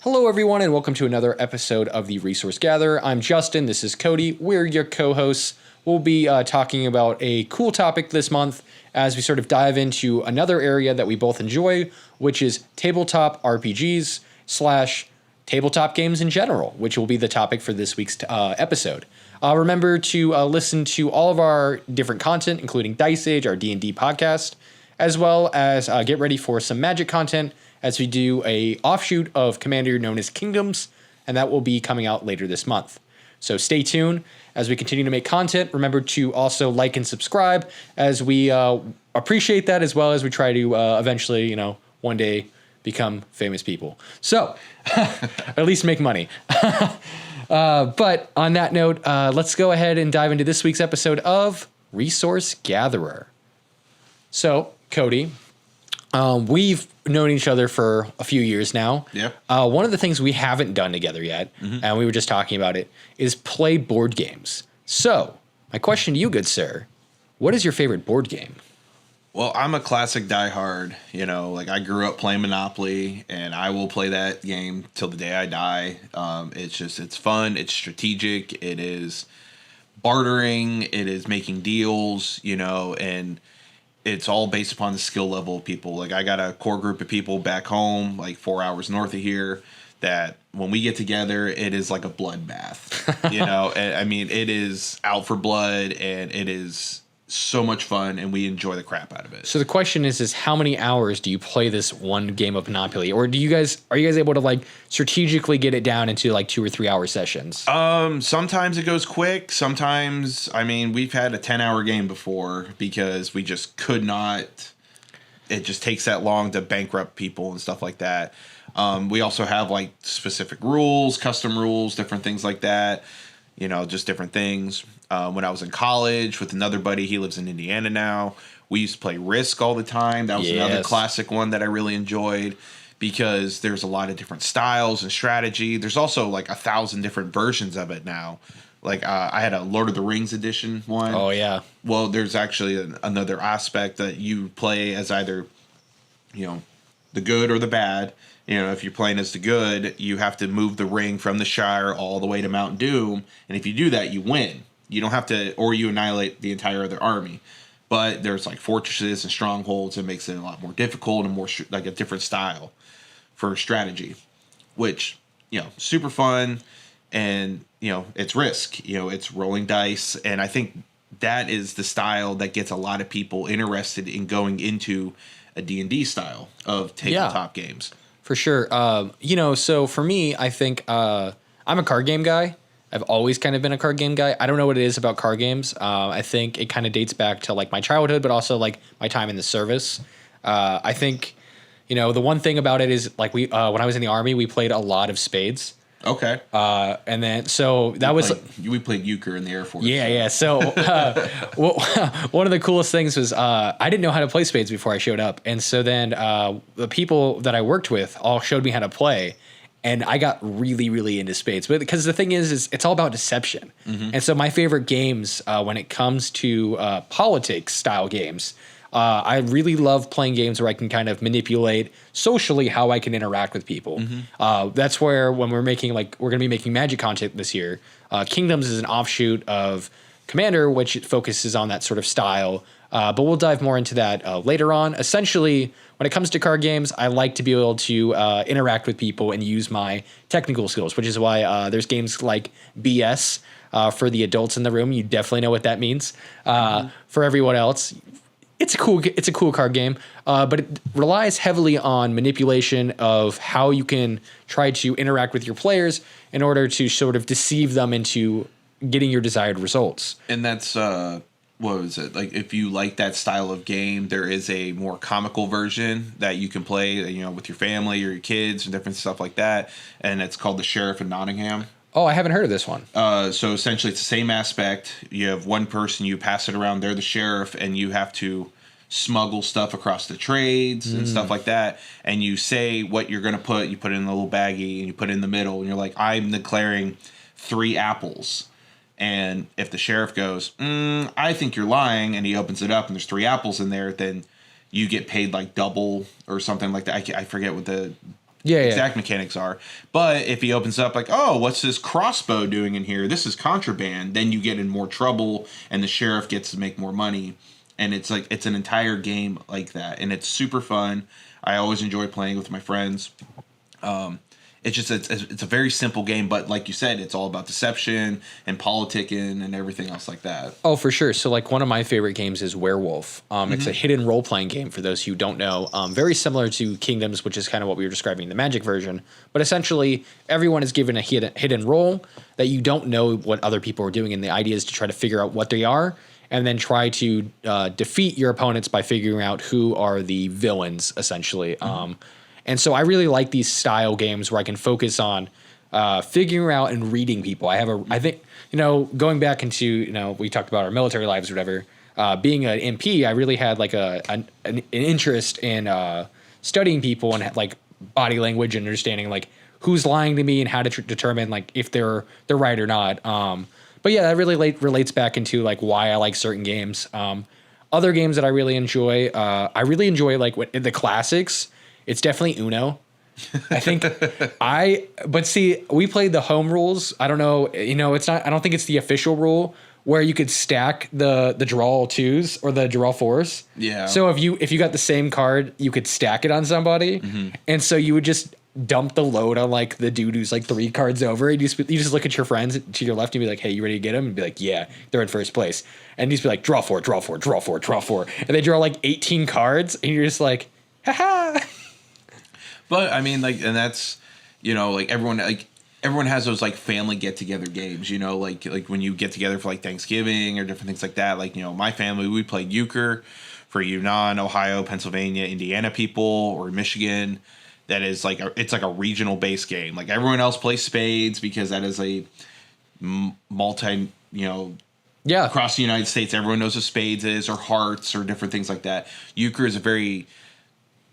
Hello, everyone, and welcome to another episode of the Resource Gatherer. I'm Justin. This is Cody. We're your co-hosts. We'll be talking about a cool topic this month as we sort of dive into another area that we both enjoy, which is tabletop RPGs / tabletop games in general, which will be the topic for this week's episode. Remember to listen to all of our different content, including Dice Age, our D&D podcast, as well as get ready for some Magic content as we do a offshoot of Commander known as Kingdoms, and that will be coming out later this month. So stay tuned as we continue to make content. Remember to also like and subscribe as we appreciate that, as well as we try to eventually, one day become famous people. So, at least make money. But on that note, let's go ahead and dive into this week's episode of Resource Gatherer. So, Cody, we've known each other for a few years now. Yeah. One of the things we haven't done together yet, and we were just talking about it, is play board games. So, my question to you, good sir, what is your favorite board game? Well, I'm a classic diehard. I grew up playing Monopoly, and I will play that game till the day I die. It's fun. It's strategic. It is bartering. It is making deals, and it's all based upon the skill level of people. I got a core group of people back home, 4 hours north of here, that when we get together, it is like a bloodbath. It is out for blood, and it is so much fun, and we enjoy the crap out of it. So the question is how many hours do you play this one game of Monopoly, or are you guys able to strategically get it down into 2 or 3 hour sessions? Sometimes it goes quick. Sometimes, we've had a 10-hour game before because we just could not. It just takes that long to bankrupt people and stuff like that. We also have specific rules, custom rules, different things like that. Just different things. When I was in college with another buddy, he lives in Indiana now. We used to play Risk all the time. That was another classic one that I really enjoyed because there's a lot of different styles and strategy. There's also 1,000 different versions of it now. I had a Lord of the Rings edition one. Oh, yeah. Well, there's actually another aspect that you play as either, the good or the bad. If you're playing as the good, you have to move the ring from the Shire all the way to Mount Doom. And if you do that, you win. You don't have to, or you annihilate the entire other army. But there's fortresses and strongholds. It makes it a lot more difficult and more a different style for strategy, which, super fun. And, it's Risk, it's rolling dice. And I think that is the style that gets a lot of people interested in going into a D&D style of tabletop games. For sure. So for me, I think I'm a card game guy. I've always kind of been a card game guy. I don't know what it is about card games. I think it kind of dates back to my childhood, but also my time in the service. I think, the one thing about it is when I was in the Army, we played a lot of spades. Okay. And then, so that we played euchre in the Air Force. Yeah. So, one of the coolest things was, I didn't know how to play spades before I showed up. And so then, the people that I worked with all showed me how to play, and I got really, really into spades. But because the thing is it's all about deception. Mm-hmm. And so my favorite games, when it comes to, politics style games, I really love playing games where I can kind of manipulate socially how I can interact with people. Mm-hmm. That's where when we're making we're going to be making Magic content this year. Kingdoms is an offshoot of Commander, which focuses on that sort of style. But we'll dive more into that later on. Essentially, when it comes to card games, I like to be able to interact with people and use my technical skills, which is why there's games like BS for the adults in the room. You definitely know what that means. For everyone else, it's a cool card game, but it relies heavily on manipulation of how you can try to interact with your players in order to sort of deceive them into getting your desired results. And that's what was it? If you like that style of game, there is a more comical version that you can play, with your family or your kids and different stuff like that. And it's called The Sheriff of Nottingham. Oh, I haven't heard of this one. So essentially it's the same aspect. You have one person, you pass it around, they're the sheriff, and you have to smuggle stuff across the trades and stuff like that. And you say what you're going to you put it in a little baggie, and you put it in the middle, and you're like, I'm declaring 3 apples. And if the sheriff goes, I think you're lying, and he opens it up and there's 3 apples in there, then you get paid double or something like that. I forget what exact mechanics are. But if he opens up like, oh, what's this crossbow doing in here? This is contraband. Then you get in more trouble, and the sheriff gets to make more money. And it's like it's an entire game like that, and it's super fun. I always enjoy playing with my friends. It's a very simple game, but like you said, it's all about deception and politicking and everything else like that. Oh, for sure. So like one of my favorite games is Werewolf. It's a hidden role playing game for those who don't know. Very similar to Kingdoms, which is kind of what we were describing in the Magic version. But essentially, everyone is given a hidden role that you don't know what other people are doing, and the idea is to try to figure out what they are, and then try to defeat your opponents by figuring out who are the villains, essentially. And so I really like these style games where I can focus on figuring out and reading people. I think, going back into, we talked about our military lives or whatever, being an MP, I really had like an interest in studying people and like body language and understanding like who's lying to me and how to determine like if they're right or not. But yeah, that really relates back into like why I like certain games. Other games that I really enjoy like the classics. It's definitely Uno. I think but see, we played the home rules. I don't know, it's not, I don't think it's the official rule where you could stack the draw twos or the draw fours. Yeah. So if you got the same card, you could stack it on somebody. And so you would just dump the load on like the dude who's like 3 cards over. And you just look at your friends to your left and be like, hey, you ready to get them? And be like, yeah, they're in first place. And you just be like, draw 4, draw 4, draw 4, draw 4. And they draw like 18 cards and you're just like, haha. But I mean, like, and that's, like everyone has those like family get together games, like when you get together for like Thanksgiving or different things like that. Like, my family, we played euchre for non Ohio, Pennsylvania, Indiana people or Michigan. That is like it's like a regional based game. Like everyone else plays spades because that is a multi, across the United States, everyone knows what spades is or hearts or different things like that. Euchre is a very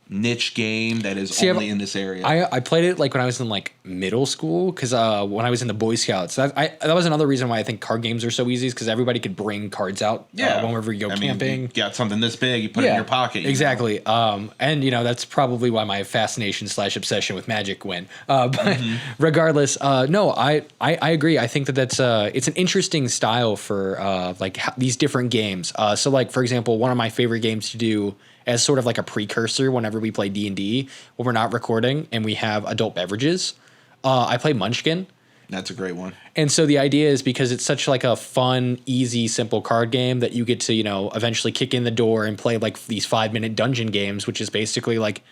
niche game that is only in this area. I played it like when I was in like middle school because when I was in the Boy Scouts, that was another reason why I think card games are so easy is because everybody could bring cards out whenever you go camping. You got something this big, you put it in your pocket. Exactly. And that's probably why my fascination / obsession with Magic went. But regardless, no, I agree. I think that's it's an interesting style for these different games. So like for example, one of my favorite games to do as sort of like a precursor whenever we play D&D when we're not recording and we have adult beverages. I play Munchkin. That's a great one. And so the idea is because it's such like a fun, easy, simple card game that you get to, eventually kick in the door and play like these 5-minute dungeon games, which is basically like,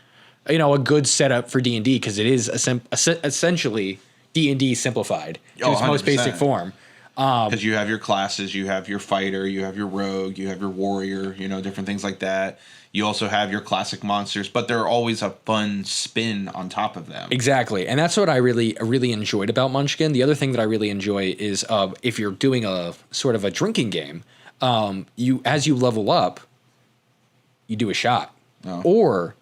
a good setup for D&D because it is essentially D&D simplified to its most basic form. Because you have your classes, you have your fighter, you have your rogue, you have your warrior, different things like that. You also have your classic monsters, but they're always a fun spin on top of them. Exactly. And that's what I really enjoyed about Munchkin. The other thing that I really enjoy is if you're doing a sort of a drinking game, as you level up, you do a shot. Oh. Or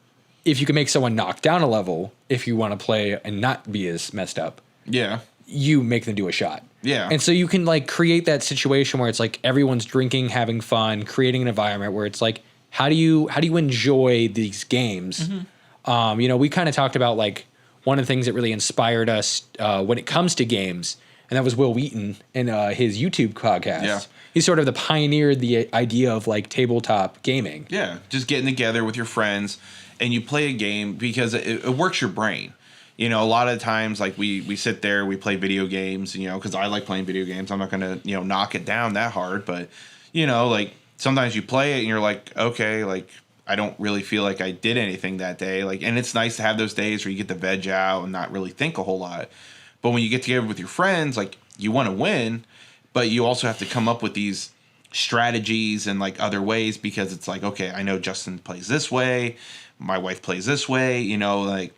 if you can make someone knock down a level, if you want to play and not be as messed up. Yeah. You make them do a shot. Yeah. And so you can like create that situation where it's like everyone's drinking, having fun, creating an environment where it's like, how do you enjoy these games? We kind of talked about like one of the things that really inspired us when it comes to games, and that was Will Wheaton and his YouTube podcast. Yeah. He sort of pioneered the idea of like tabletop gaming. Yeah, just getting together with your friends and you play a game because it works your brain. A lot of times, like we sit there, we play video games, because I like playing video games. I'm not going to, knock it down that hard. But, like sometimes you play it and you're like, okay, like I don't really feel like I did anything that day. Like, and it's nice to have those days where you get the veg out and not really think a whole lot. But when you get together with your friends, like you want to win, but you also have to come up with these strategies and like other ways because it's like, okay, I know Justin plays this way. My wife plays this way, like.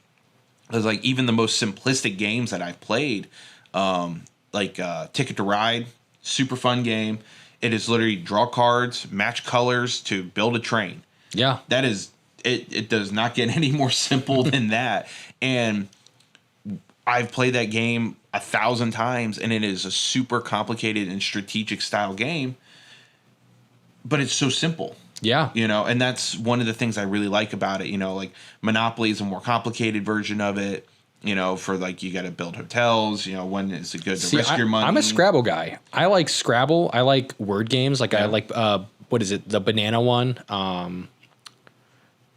There's like even the most simplistic games that I've played, Ticket to Ride, super fun game. It is literally draw cards, match colors to build a train. Yeah. That is, it does not get any more simple than that. And I've played that game 1,000 times and it is a super complicated and strategic style game, but it's so simple. Yeah. And that's one of the things I really like about it. Like Monopoly is a more complicated version of it. For like you got to build hotels. When is it good to risk your money? I'm a Scrabble guy. I like Scrabble. I like word games. Like I like what is it? The banana one.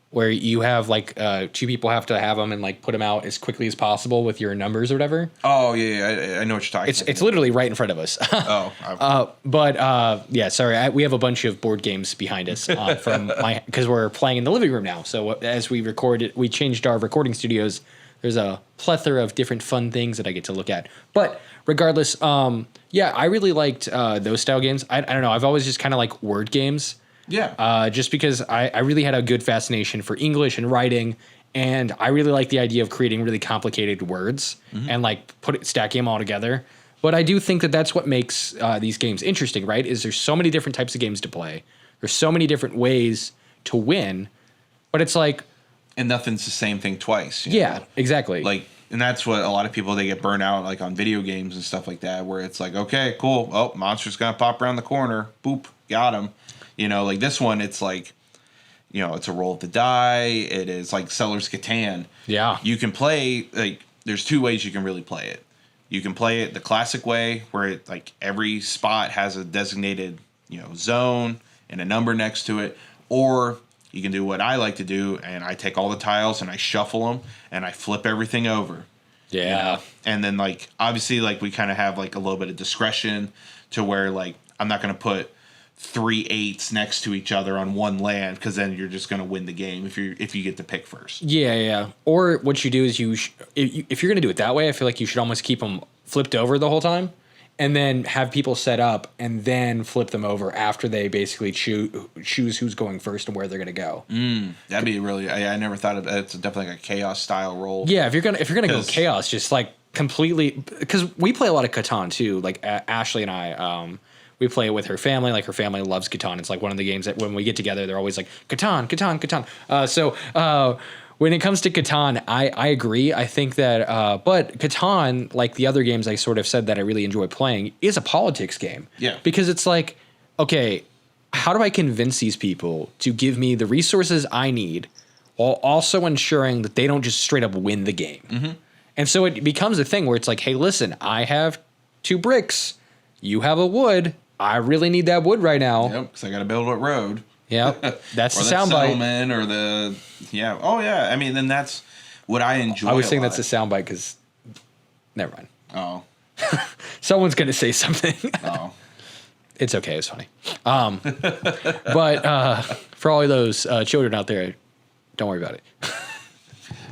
Where you have like two people have to have them and like put them out as quickly as possible with your numbers or whatever. Oh yeah, I know what you're talking about. It's literally right in front of us. Sorry, we have a bunch of board games behind us because we're playing in the living room now. So as we recorded, we changed our recording studios. There's a plethora of different fun things that I get to look at. But regardless, I really liked those style games. I don't know. I've always just kind of like word games. Yeah. Just because I really had a good fascination for English and writing, and I really like the idea of creating really complicated words and like stacking them all together. But I do think that that's what makes these games interesting, right? Is there's so many different types of games to play. There's so many different ways to win, but it's like, and nothing's the same thing twice. Exactly. Like, and that's what a lot of people, they get burnt out like on video games and stuff like that, where it's like, okay, cool. Oh, monster's gonna pop around the corner. Boop, got him. Like this one, it's like, it's a roll of the die. It is like Seller's Catan. Yeah. You can play, like, there's two ways you can really play it. You can play it the classic way, where it, like, every spot has a designated, zone and a number next to it. Or you can do what I like to do, and I take all the tiles and I shuffle them and I flip everything over. Yeah. And then, like, obviously, like, we kind of have, like, a little bit of discretion to where, like, I'm not going to put 3 8s next to each other on one land, because then you're just going to win the game if you get to pick first. Yeah. Or what you do is if you're going to do it that way, I feel like you should almost keep them flipped over the whole time, and then have people set up and then flip them over after they basically choose who's going first and where they're going to go. That'd be really. I never thought of that. It's definitely like a chaos style roll. Yeah, if you're gonna go chaos, just like completely, because we play a lot of Catan too. Like Ashley and I. We play it with her family. Like her family loves Catan. It's like one of the games that when we get together, they're always like Catan. So when it comes to Catan, I agree. I think that, but Catan, like the other games I sort of said that I really enjoy playing, is a politics game. Yeah. Because it's like, okay, how do I convince these people to give me the resources I need while also ensuring that they don't just straight up win the game? Mm-hmm. And so it becomes a thing where it's like, hey, listen, I have 2 bricks. You have a wood. I really need that wood right now. Yep, because I got to build a road. Yep, that's the soundbite. Settlement or the I mean, then that's what I enjoy. I was saying that's a soundbite because, never mind. Oh, someone's gonna say something. Oh, it's okay. It's funny. But for all of those children out there, don't worry about it.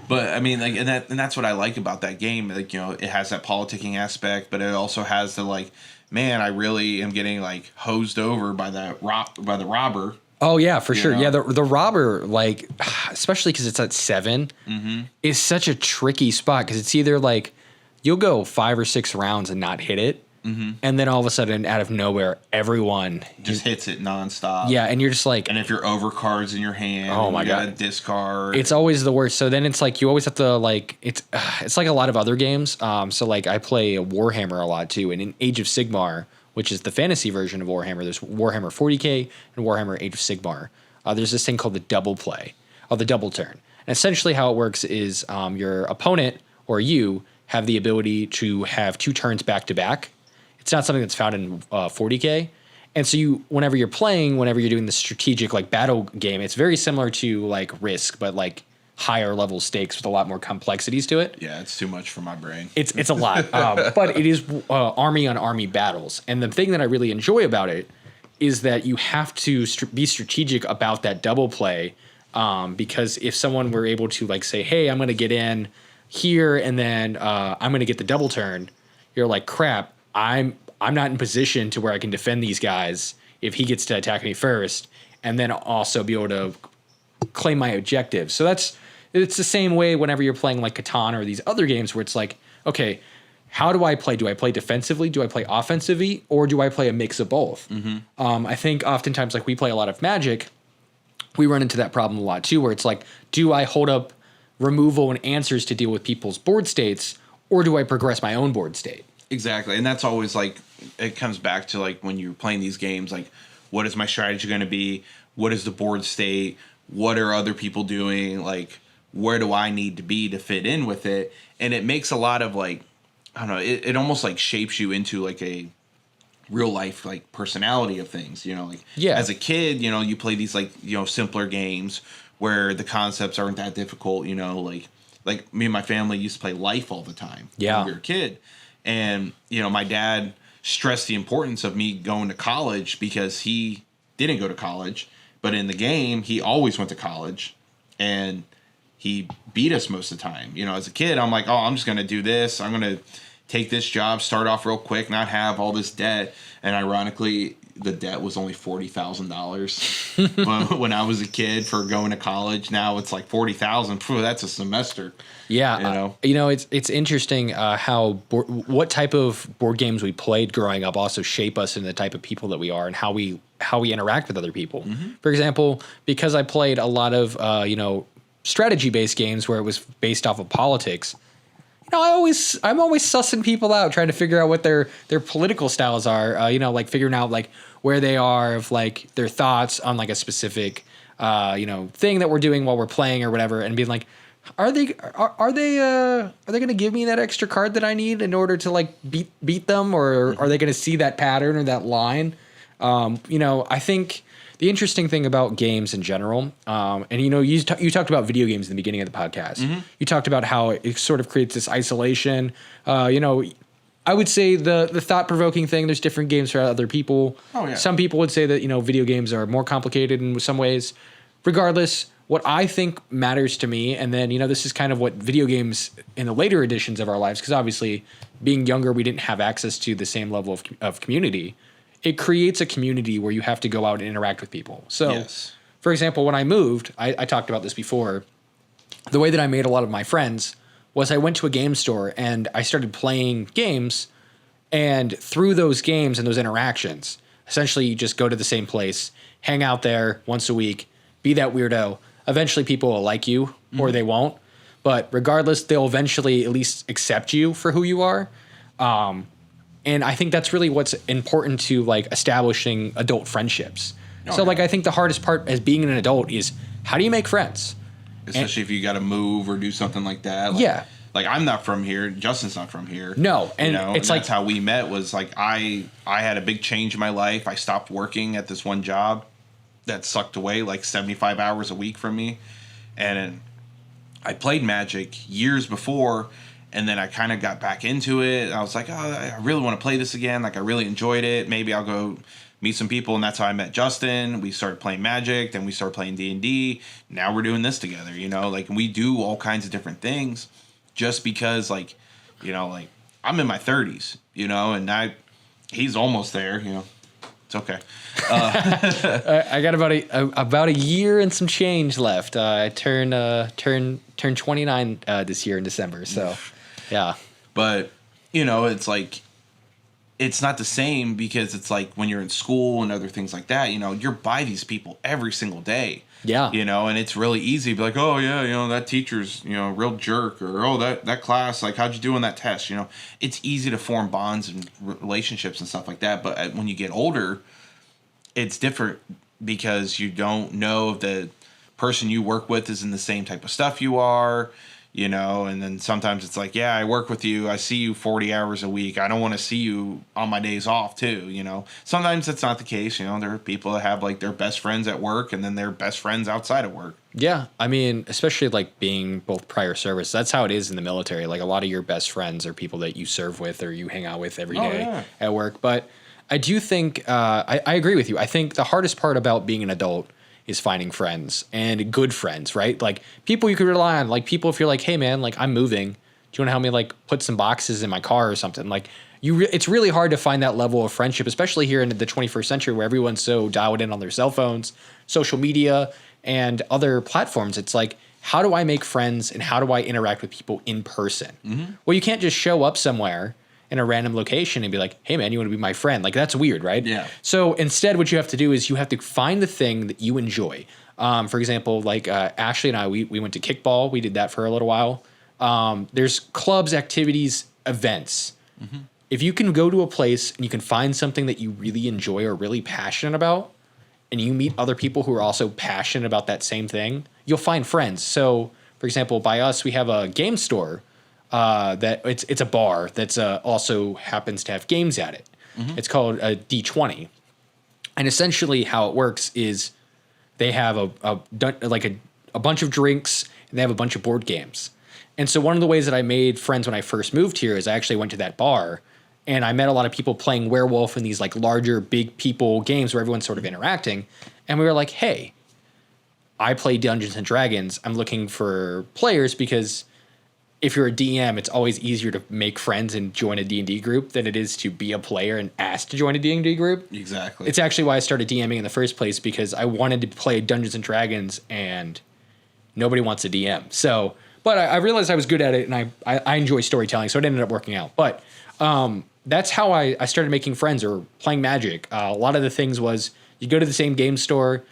But I mean, like, and that's what I like about that game. Like, it has that politicking aspect, but it also has the, like, man, I really am getting like hosed over by the robber. Oh yeah, for sure. Yeah, the robber, like, especially because it's at 7, is such a tricky spot, because it's either like you'll go 5 or 6 rounds and not hit it, and then all of a sudden, out of nowhere, everyone just hits it nonstop. Yeah, and you're just like, and if you're over cards in your hand, oh my god, gotta discard. It's always the worst. So then it's like you always have to, like, it's like a lot of other games. So like I play Warhammer a lot too, and in Age of Sigmar, which is the fantasy version of Warhammer, there's Warhammer 40K and Warhammer Age of Sigmar. There's this thing called the double play, or the double turn. And essentially how it works is your opponent or you have the ability to have 2 turns back to back. It's not something that's found in 40K. And so whenever you're doing the strategic like battle game, it's very similar to like Risk, but like higher level stakes with a lot more complexities to it. Yeah, it's too much for my brain. It's a lot, but it is army on army battles. And the thing that I really enjoy about it is that you have to be strategic about that double play, because if someone were able to like say, hey, I'm going to get in here and then I'm going to get the double turn, you're like, crap, I'm not in position to where I can defend these guys if he gets to attack me first, and then also be able to claim my objectives. So it's the same way whenever you're playing like Catan or these other games where it's like, okay, how do I play? Do I play defensively? Do I play offensively? Or do I play a mix of both? I think oftentimes, like we play a lot of Magic, we run into that problem a lot too, where it's like, do I hold up removal and answers to deal with people's board states, or do I progress my own board state? Exactly. And that's always like, it comes back to like when you're playing these games, like, what is my strategy going to be? what is the board state? What are other people doing? Like, where do I need to be to fit in with it? And it makes a lot of like, I don't know, it almost like shapes you into like a real life like personality of things, you know, like as a kid, you know, you play these like, you know, simpler games where the concepts aren't that difficult, you know, like me and my family used to play Life all the time when we were a kid. And, you know, my dad stressed the importance of me going to college because he didn't go to college, but in the game, he always went to college and he beat us most of the time. You know, as a kid, I'm like, oh, I'm just going to do this. I'm going to take this job, start off real quick, not have all this debt. And ironically, the debt was only $40,000 when I was a kid for going to college. Now it's like $40,000. That's a semester. Yeah, it's interesting how what type of board games we played growing up also shape us in the type of people that we are and how we interact with other people. For example, because I played a lot of strategy based games where it was based off of politics. You know, I'm always sussing people out, trying to figure out what their political styles are. Like figuring out like where they are of like their thoughts on like a specific thing that we're doing while we're playing or whatever, and being like, are they going to give me that extra card that I need in order to like beat them, or are they going to see that pattern or that line? I think the interesting thing about games in general, and you talked about video games in the beginning of the podcast. You talked about how it sort of creates this isolation. I would say the thought-provoking thing, there's different games for other people. Oh, yeah. Some people would say that, video games are more complicated in some ways. Regardless, what I think matters to me, and then, this is kind of what video games in the later editions of our lives, because obviously being younger, we didn't have access to the same level of community. It creates a community where you have to go out and interact with people. So, for example, when I moved, I talked about this before, the way that I made a lot of my friends was I went to a game store and I started playing games, and through those games and those interactions, essentially you just go to the same place, hang out there once a week, be that weirdo. Eventually people will like you or they won't, but regardless, they'll eventually at least accept you for who you are. And I think that's really what's important to like establishing adult friendships. I think the hardest part as being an adult is how do you make friends? Especially if you got to move or do something like that. Like I'm not from here. Justin's not from here. No. And it's that's how we met was like I had a big change in my life. I stopped working at this one job that sucked away like 75 hours a week from me. And I played Magic years before, and then I kind of got back into it. I was like, oh, I really want to play this again. Like I really enjoyed it. Maybe I'll go meet some people, and that's how I met Justin. We started playing Magic, then we started playing D&D. Now we're doing this together, like we do all kinds of different things just because like I'm in my 30s, and he's almost there, It's okay. I got about a year and some change left. I turn 29 this year in December, so yeah. But it's like it's not the same because it's like when you're in school and other things like that, you're by these people every single day. Yeah. And it's really easy to be like, oh yeah, that teacher's, a real jerk, or oh that class, like how'd you do on that test? It's easy to form bonds and relationships and stuff like that. But when you get older, it's different because you don't know if the person you work with is in the same type of stuff you are. And then sometimes it's like, yeah, I work with you. I see you 40 hours a week. I don't want to see you on my days off too, Sometimes that's not the case. There are people that have like their best friends at work and then their best friends outside of work. Yeah. I mean, especially like being both prior service, that's how it is in the military. Like a lot of your best friends are people that you serve with or you hang out with every day at work. But I do think, I agree with you. I think the hardest part about being an adult is finding friends and good friends, right? Like people you could rely on, like people if you're like, hey man, like I'm moving. Do you want to help me like put some boxes in my car or something? Like it's really hard to find that level of friendship, especially here in the 21st century where everyone's so dialed in on their cell phones, social media, and other platforms. It's like, how do I make friends and how do I interact with people in person? Well, you can't just show up somewhere in a random location and be like, hey man, you want to be my friend? Like that's weird, right? Yeah. So instead what you have to do is you have to find the thing that you enjoy. For example, like Ashley and I, we went to kickball. We did that for a little while. There's clubs, activities, events. If you can go to a place and you can find something that you really enjoy or really passionate about, and you meet other people who are also passionate about that same thing, you'll find friends. So, for example, by us, we have a game store that it's a bar that's also happens to have games at it. It's called a D20. And essentially how it works is they have a bunch of drinks and they have a bunch of board games. And so one of the ways that I made friends when I first moved here is I actually went to that bar and I met a lot of people playing Werewolf and these like larger, big people games where everyone's sort of interacting. And we were like, hey, I play Dungeons and Dragons. I'm looking for players because if you're a DM, it's always easier to make friends and join a D&D group than it is to be a player and ask to join a D&D group. Exactly. It's actually why I started DMing in the first place, because I wanted to play Dungeons and Dragons and nobody wants a DM. So, but I realized I was good at it and I enjoy storytelling, so it ended up working out. But that's how I started making friends or playing Magic. A lot of the things was you go to the same game store.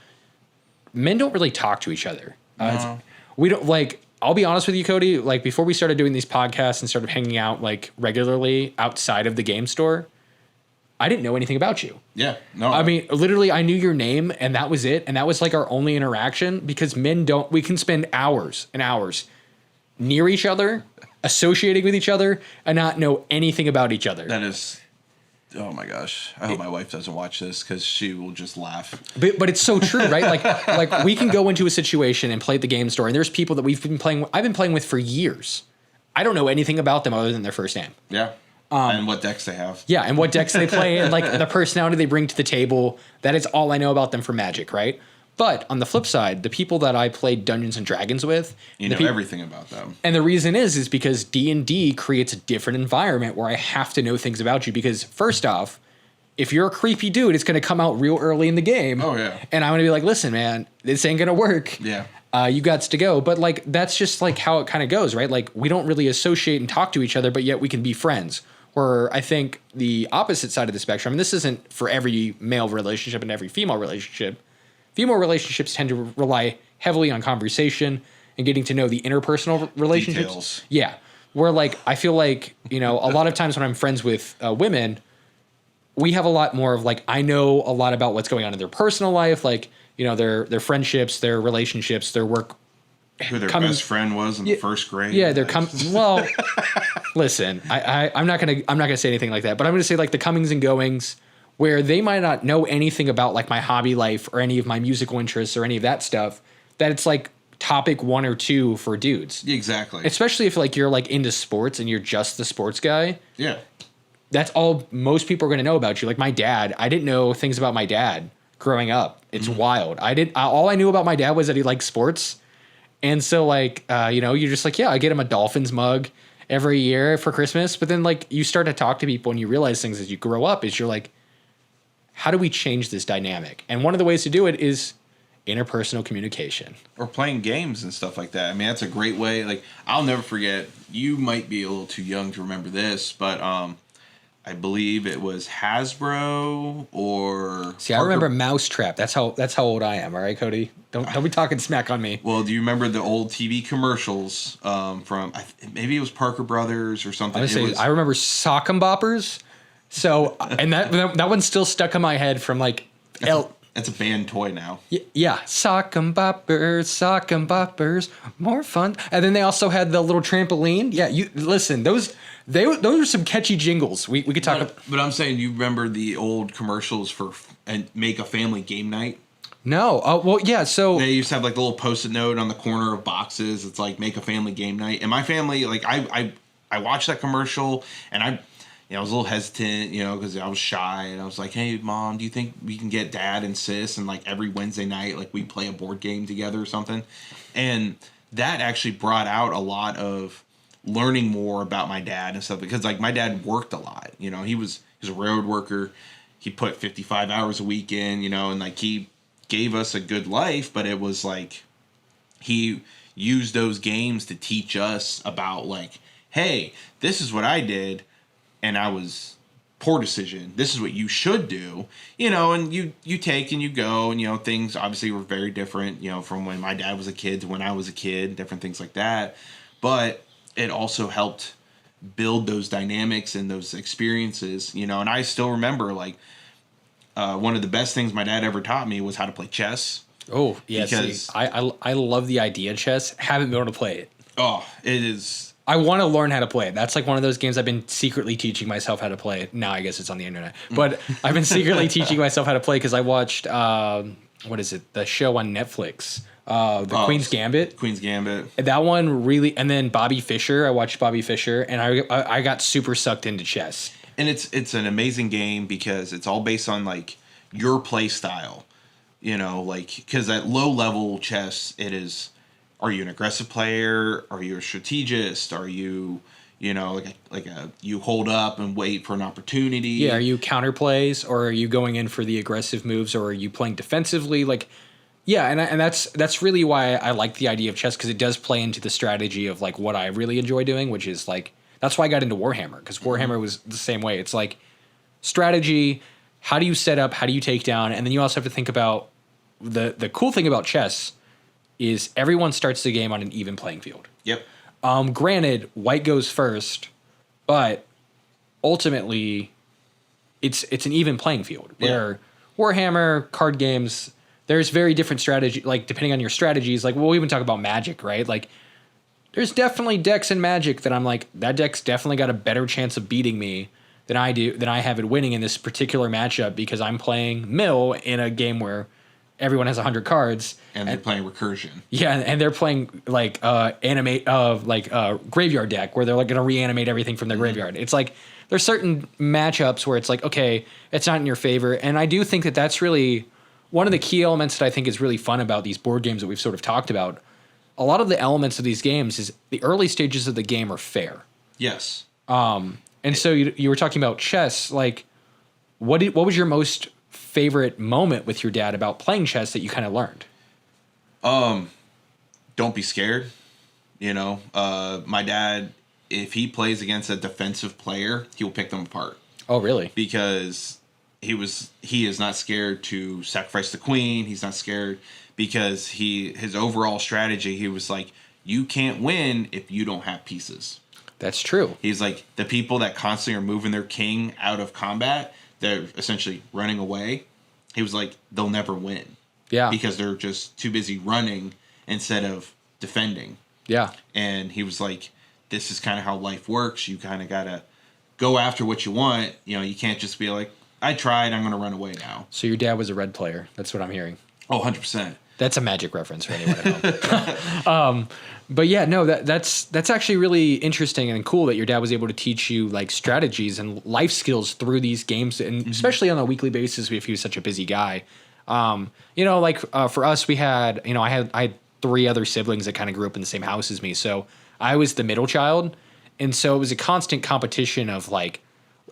Men don't really talk to each other. No. We don't like. I'll be honest with you, Cody. Like before we started doing these podcasts and started hanging out like regularly outside of the game store, I didn't know anything about you. Yeah. No. I mean, literally, I knew your name and that was it. And that was like our only interaction, because men don't. We can spend hours and hours near each other, associating with each other, and not know anything about each other. That is. Oh my gosh! I hope my wife doesn't watch this because she will just laugh. But it's so true, right? Like we can go into a situation and play at the game store, and there's people that I've been playing with for years. I don't know anything about them other than their first name. Yeah. And what decks they have. Yeah, and what decks they play, and like the personality they bring to the table. That is all I know about them from Magic, right? But on the flip side, the people that I played Dungeons and Dragons with, you know everything about them. And the reason is because D&D creates a different environment where I have to know things about you. Because first off, if you're a creepy dude, it's going to come out real early in the game. Oh yeah. And I'm going to be like, listen, man, this ain't going to work. Yeah. You got to go. But like that's just like how it kind of goes, right? Like we don't really associate and talk to each other, but yet we can be friends. Where I think the opposite side of the spectrum, and this isn't for every male relationship and every female relationship. Female relationships tend to rely heavily on conversation and getting to know the interpersonal relationships. Details. Yeah. Where like, I feel like, you know, a lot of times when I'm friends with women, we have a lot more of like, I know a lot about what's going on in their personal life. Like, you know, their friendships, their relationships, their work. Who their best friend was in the first grade. Yeah. Well, listen, I'm not going to say anything like that, but I'm going to say like the comings and goings, where they might not know anything about like my hobby life or any of my musical interests or any of that stuff, that it's like topic 1 or 2 for dudes. Exactly. Especially if like you're like into sports and you're just the sports guy. Yeah. That's all most people are going to know about you. Like my dad, I didn't know things about my dad growing up. It's wild. All I knew about my dad was that he liked sports. And so like, you know, you're just like, yeah, I get him a Dolphins mug every year for Christmas. But then like you start to talk to people and you realize things as you grow up is you're like, how do we change this dynamic? And one of the ways to do it is interpersonal communication. Or playing games and stuff like that. I mean, that's a great way. Like, I'll never forget, you might be a little too young to remember this, but I believe it was Hasbro or... See, I remember Mousetrap. That's how old I am, all right, Cody? Don't be talking smack on me. Well, do you remember the old TV commercials from... maybe it was Parker Brothers or something? I remember Sock 'em Boppers. So, and that one's still stuck in my head from like... That's a band toy now. Yeah. Sock 'em boppers, more fun. And then they also had the little trampoline. Yeah, you listen, those are some catchy jingles. We could talk about. But I'm saying, you remember the old commercials for and make a family game night? No. Well, yeah, so they used to have like the little post-it note on the corner of boxes. It's like, make a family game night. And my family, like I watched that commercial and I was a little hesitant, because I was shy, and I was like, "Hey, Mom, do you think we can get Dad and Sis and like every Wednesday night, like we play a board game together or something?" And that actually brought out a lot of learning more about my dad and stuff, because like my dad worked a lot. He was a road worker. He put 55 hours a week in, and like he gave us a good life, but it was like he used those games to teach us about like, hey, this is what I did. And I was poor decision. This is what you should do, and you take and you go, and, things obviously were very different, from when my dad was a kid to when I was a kid, different things like that. But it also helped build those dynamics and those experiences, and I still remember like, one of the best things my dad ever taught me was how to play chess. Oh, yeah. Because I love the idea of chess. Haven't been able to play it. oh, it is. I want to learn how to play it. That's like one of those games I've been secretly teaching myself how to play. Now I guess it's on the internet, but I've been secretly teaching myself how to play because I watched what is it? The show on Netflix, Queen's Gambit. Queen's Gambit. That one really, and then Bobby Fischer. I watched Bobby Fischer, and I got super sucked into chess. And it's an amazing game because it's all based on like your play style. You know, like because at low level chess, it is. Are you an aggressive player? Are you a strategist? Are you, you know, you hold up and wait for an opportunity? Yeah, are you counterplays or are you going in for the aggressive moves or are you playing defensively? Like, yeah, and that's really why I like the idea of chess because it does play into the strategy of like what I really enjoy doing, which is like that's why I got into Warhammer because Warhammer was the same way. It's like strategy. How do you set up? How do you take down? And then you also have to think about the cool thing about chess. Is everyone starts the game on an even playing field. Yep. Granted, white goes first, but ultimately, it's an even playing field. Where Warhammer card games, there's very different strategy. Like depending on your strategies, like we'll even talk about Magic, right? Like there's definitely decks in Magic that I'm like that deck's definitely got a better chance of beating me than I have it winning in this particular matchup because I'm playing mill in a game where everyone has 100 cards. And they're playing recursion. Yeah, and they're playing like graveyard deck where they're like going to reanimate everything from their graveyard. It's like there's certain matchups where it's like, okay, it's not in your favor. And I do think that that's really one of the key elements that I think is really fun about these board games that we've sort of talked about. A lot of the elements of these games is the early stages of the game are fair. Yes. And so you were talking about chess. Like, what was your most favorite moment with your dad about playing chess that you kind of learned? Don't be scared. You know, my dad, if he plays against a defensive player, he will pick them apart. Oh, really? Because he is not scared to sacrifice the queen. He's not scared because his overall strategy, he was like, you can't win if you don't have pieces. That's true. He's like, the people that constantly are moving their king out of combat, they're essentially running away. He was like, they'll never win. Yeah. Because they're just too busy running instead of defending. Yeah. And he was like, this is kind of how life works. You kind of got to go after what you want. You know, you can't just be like, I tried, I'm going to run away now. So your dad was a red player. That's what I'm hearing. Oh, 100%. That's a Magic reference for anyone at home. But yeah, no, that's actually really interesting and cool that your dad was able to teach you like strategies and life skills through these games, and especially on a weekly basis if he was such a busy guy. You know, like for us, we had, you know, I had 3 other siblings that kind of grew up in the same house as me, so I was the middle child, and so it was a constant competition of like,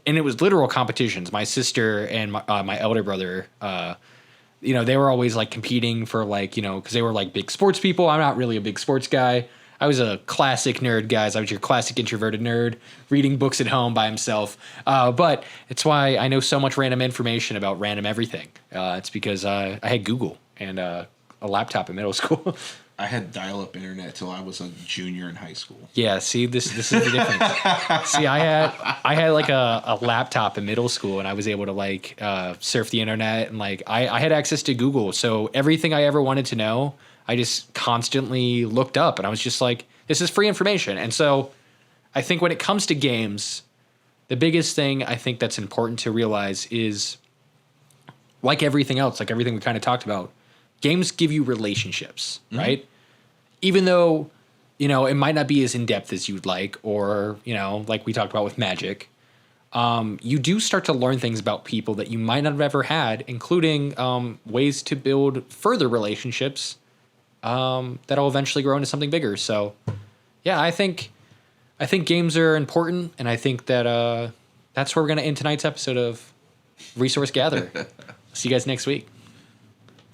and it was literal competitions. My sister and my elder brother. You know, they were always like competing for like, you know, because they were like big sports people. I'm not really a big sports guy. I was a classic nerd, guys. I was your classic introverted nerd, reading books at home by himself. But it's why I know so much random information about random everything. It's because I had Google and a laptop in middle school. I had dial-up internet till I was a junior in high school. Yeah, see, this is the difference. See, I had like a laptop in middle school, and I was able to like surf the internet, and like I had access to Google, so everything I ever wanted to know, I just constantly looked up, and I was just like, this is free information. And so I think when it comes to games, the biggest thing I think that's important to realize is, like everything else, like everything we kind of talked about, games give you relationships, right? Even though, you know, it might not be as in-depth as you'd like, or, you know, like we talked about with Magic, you do start to learn things about people that you might not have ever had, including ways to build further relationships that'll eventually grow into something bigger. So, yeah, I think games are important, and I think that that's where we're going to end tonight's episode of Resource Gather. See you guys next week.